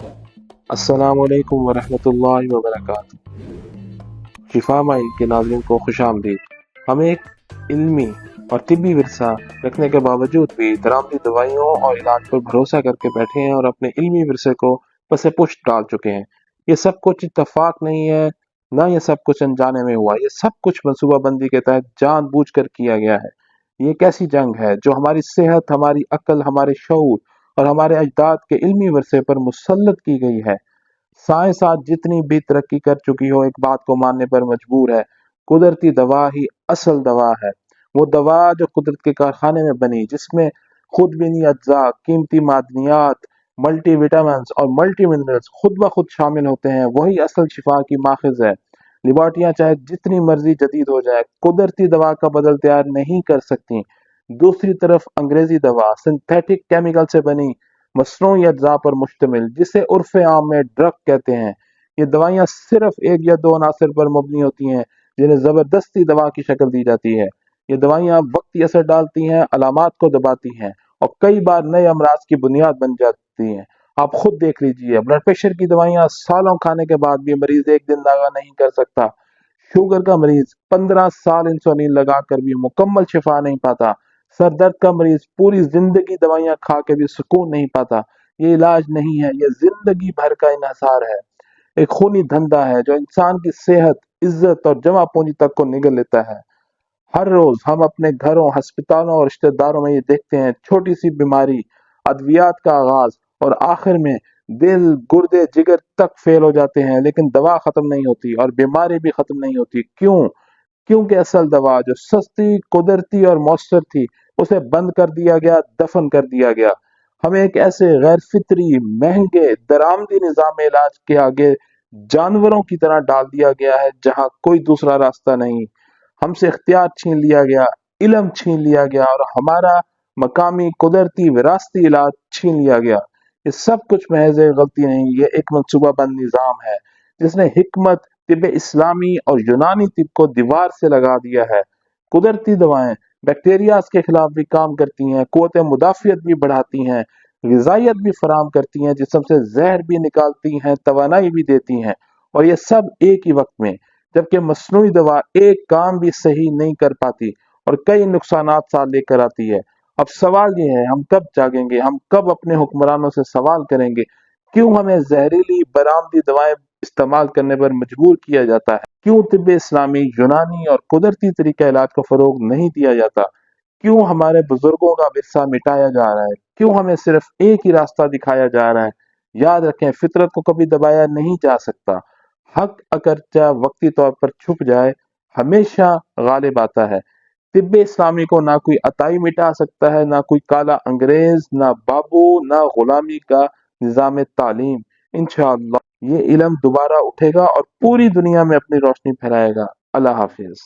अस्सलाम वालेकुम वरहमतुल्लाहि वबरकातुहू। शिफा माइंड के नाज़रीन को खुशामदीद। हमें एक इल्मी और तिब्बी विरसा रखने के बावजूद भी दरामदी दवाइयों और इलाज पर भरोसा करके बैठे हैं और अपने इल्मी विरसे को पसे पुष्ट डाल चुके हैं। ये सब कुछ इत्तफाक नहीं है, ना ये सब कुछ अनजाने में हुआ, ये सब कुछ मनसूबाबंदी के तहत जानबूझकर किया गया है। ये एक ऐसी जंग है जो हमारी सेहत, हमारी अक्ल, हमारे शऊर और हमारे अजदाद के इल्मी वर्से पर मुसल्लत की गई है। साइंस आज जितनी भी तरक्की कर चुकी हो, एक बात को मानने पर मजबूर है, कुदरती दवा ही असल दवा है। वो दवा जो कुदरत के कारखाने में बनी, जिसमें खुदबिनी अज्जा, कीमती मादनियात, मल्टी विटामिन और मल्टी मिनरल्स खुद ब खुद शामिल होते हैं, वही असल शिफा की माखिज है। लिबार्टियां चाहे जितनी मर्जी जदीद हो जाए, कुदरती दवा का बदल तैयार नहीं कर सकती। दूसरी तरफ अंग्रेजी दवा सिंथेटिक केमिकल से बनी, मसनूई अज्जा पर मुश्तमिल, जिसे उर्फ आम में ड्रग कहते हैं। ये दवाइयाँ सिर्फ एक या दो अनासर पर मुबनी होती हैं, जिन्हें ज़बरदस्ती दवा की शक्ल दी जाती है। ये दवाइयाँ वक्ती असर डालती हैं, अलामात को दबाती हैं और कई बार नए अमराज की बुनियाद बन जाती हैं। आप खुद देख लीजिए, ब्लड प्रेशर की दवाइयाँ सालों खाने के बाद भी मरीज एक दिन नागा नहीं कर सकता। शुगर का मरीज 15 साल इंसुलिन लगाकर भी मुकम्मल शिफा नहीं पाता। सर दर्द का मरीज पूरी जिंदगी दवाइयां खा के भी सुकून नहीं पाता। ये इलाज नहीं है, ये जिंदगी भर का इन्हसार है, एक खूनी धंधा है जो इंसान की सेहत, इज्जत और जमा पूंजी तक को निगल लेता है। हर रोज हम अपने घरों, अस्पतालों और रिश्तेदारों में ये देखते हैं, छोटी सी बीमारी, अद्वियात का आगाज और आखिर में दिल, गुर्दे, जिगर तक फेल हो जाते हैं, लेकिन दवा खत्म नहीं होती और बीमारी भी खत्म नहीं होती। क्यों? क्योंकि असल दवा जो सस्ती, कुदरती और मौसर थी, उसे बंद कर दिया गया, दफन कर दिया गया। हमें एक ऐसे गैर फितरी, महंगे, दरामदी निजाम इलाज के आगे जानवरों की तरह डाल दिया गया है, जहां कोई दूसरा रास्ता नहीं। हमसे इख्तियार छीन लिया गया, इल्म छीन लिया गया और हमारा मकामी, कुदरती, विरासती इलाज छीन लिया गया। ये सब कुछ महज एक गलती नहीं, ये एक मनसूबाबंद निजाम है जिसने हिकमत, तिब्बे इस्लामी और यूनानी तिब को दीवार से लगा दिया है। कुदरती दवाएं बैक्टीरियाज के खिलाफ भी काम करती हैं, कुव्वत मुदाफियत भी बढ़ाती हैं, ग़िज़ाइयत भी फराहम करती हैं, जिस्म से जहर भी निकालती हैं, तवानाई भी देती हैं, और ये सब एक ही वक्त में। जबकि मसनूई दवा एक काम भी सही नहीं कर पाती और कई नुकसानात साथ लेकर आती है। अब सवाल ये है, हम कब जागेंगे, हम कब अपने हुक्मरानों से सवाल करेंगे, क्यों हमें जहरीली बरामदी दवाएं इस्तेमाल करने पर मजबूर किया जाता है? क्यों तिब्बे इस्लामी, यूनानी और कुदरती तरीका इलाज को फरोग नहीं दिया जाता? क्यों हमारे बुजुर्गों का विरसा मिटाया जा रहा है? क्यों हमें सिर्फ एक ही रास्ता दिखाया जा रहा है? याद रखें, फितरत को कभी दबाया नहीं जा सकता। हक अगरचा वक्ती तौर पर छुप जाए, हमेशा गालिब आता है। तिब्बे इस्लामी को ना कोई अताई मिटा सकता है, ना कोई काला अंग्रेज, ना बाबू, ना गुलामी का निजाम तालीम। इंशाअल्लाह ये इल्म दोबारा उठेगा और पूरी दुनिया में अपनी रोशनी फैलाएगा। अल्लाह हाफिज।